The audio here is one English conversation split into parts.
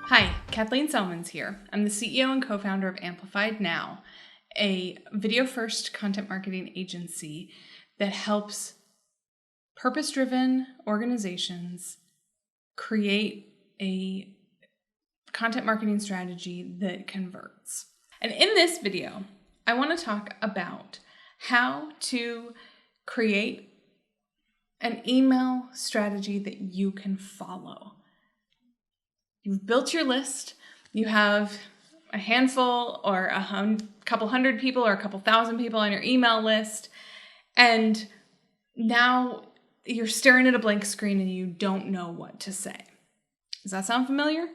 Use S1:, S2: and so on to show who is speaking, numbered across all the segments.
S1: Hi, Kathleen Selmans here. I'm the CEO and co-founder of Amplified Now, a video-first content marketing agency that helps purpose-driven organizations create a content marketing strategy that converts. And in this video, I want to talk about how to create an email strategy that you can follow. You've built your list. You have a handful or a couple hundred people or a couple thousand people on your email list. And now you're staring at a blank screen and you don't know what to say. Does that sound familiar?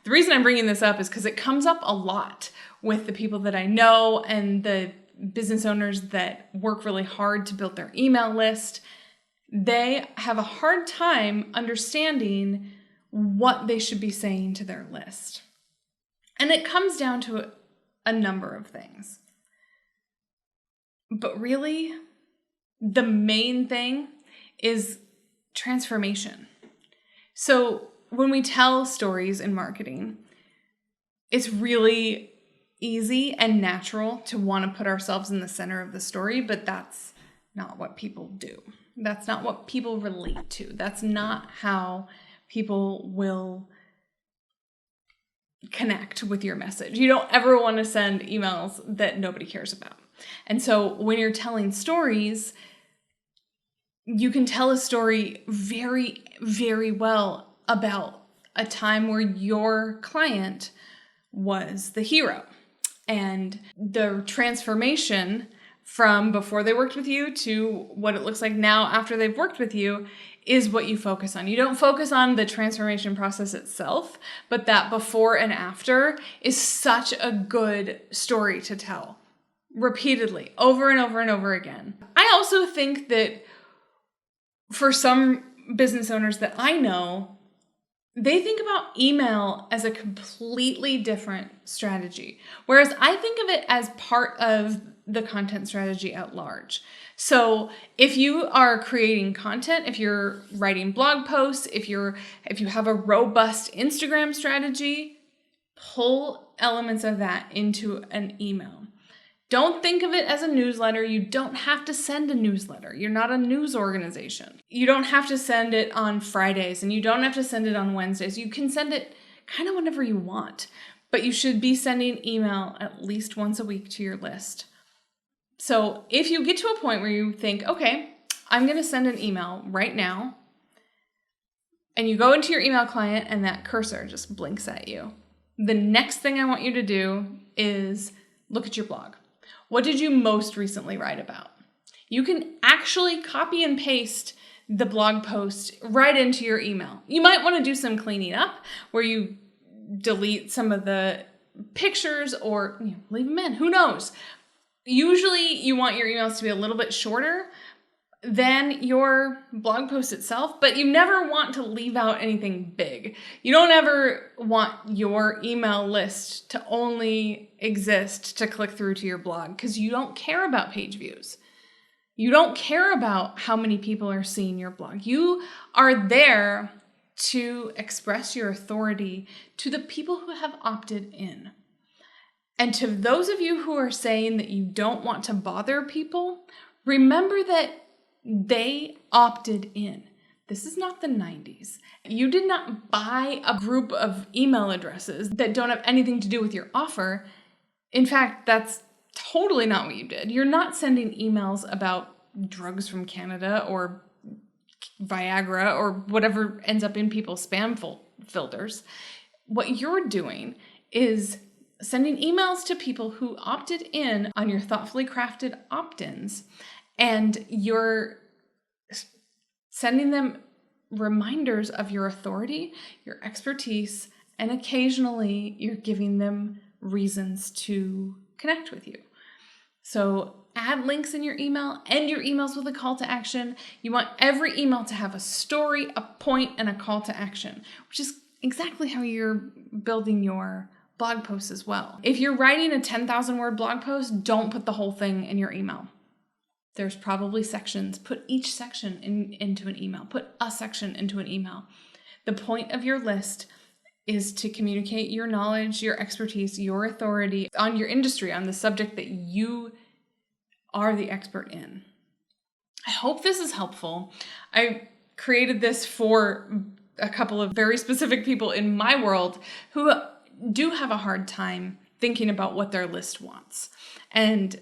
S1: The reason I'm bringing this up is because it comes up a lot with the people that I know and the business owners that work really hard to build their email list. They have a hard time understanding what they should be saying to their list. And it comes down to a number of things. But really, the main thing is transformation. So when we tell stories in marketing, it's really easy and natural to want to put ourselves in the center of the story, but that's not what people do. That's not what people relate to. That's not how people will connect with your message. You don't ever want to send emails that nobody cares about. And so when you're telling stories, you can tell a story very, very well about a time where your client was the hero. And the transformation from before they worked with you to what it looks like now after they've worked with you is what you focus on. You don't focus on the transformation process itself, but that before and after is such a good story to tell repeatedly, over and over and over again. I also think that for some business owners that I know, they think about email as a completely different strategy, whereas I think of it as part of the content strategy at large. So if you are creating content, if you're writing blog posts, if you have a robust Instagram strategy, pull elements of that into an email. Don't think of it as a newsletter. You don't have to send a newsletter. You're not a news organization. You don't have to send it on Fridays and you don't have to send it on Wednesdays. You can send it kind of whenever you want, but you should be sending email at least once a week to your list. So if you get to a point where you think, okay, I'm going to send an email right now, and you go into your email client and that cursor just blinks at you, the next thing I want you to do is look at your blog. What did you most recently write about? You can actually copy and paste the blog post right into your email. You might want to do some cleaning up where you delete some of the pictures or leave them in. Who knows? Usually you want your emails to be a little bit shorter than your blog post itself, but you never want to leave out anything big. You don't ever want your email list to only exist to click through to your blog because you don't care about page views. You don't care about how many people are seeing your blog. You are there to express your authority to the people who have opted in. And to those of you who are saying that you don't want to bother people, remember that they opted in. This is not the 90s. You did not buy a group of email addresses that don't have anything to do with your offer. In fact, that's totally not what you did. You're not sending emails about drugs from Canada or Viagra or whatever ends up in people's spam filters. What you're doing is sending emails to people who opted in on your thoughtfully crafted opt-ins, and you're sending them reminders of your authority, your expertise, and occasionally you're giving them reasons to connect with you. So add links in your email, end your emails with a call to action. You want every email to have a story, a point, and a call to action, which is exactly how you're building your blog posts as well. If you're writing a 10,000 word blog post, don't put the whole thing in your email. There's probably sections. Put each section into an email. Put a section into an email. The point of your list is to communicate your knowledge, your expertise, your authority on your industry, on the subject that you are the expert in. I hope this is helpful. I created this for a couple of very specific people in my world who do have a hard time thinking about what their list wants. And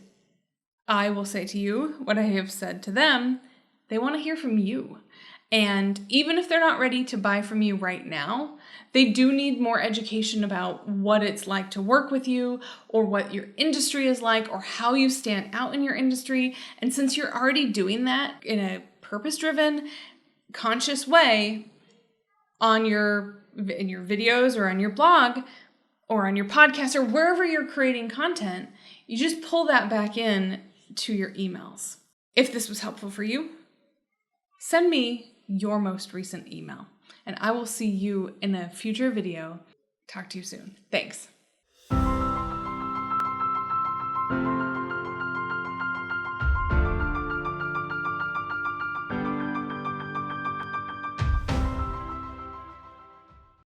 S1: I will say to you what I have said to them. They want to hear from you. And even if they're not ready to buy from you right now, they do need more education about what it's like to work with you, or what your industry is like, or how you stand out in your industry. And since you're already doing that in a purpose-driven, conscious way in your videos or on your blog or on your podcast or wherever you're creating content, you just pull that back in to your emails. If this was helpful for you, send me your most recent email, and I will see you in a future video. Talk to you soon. Thanks.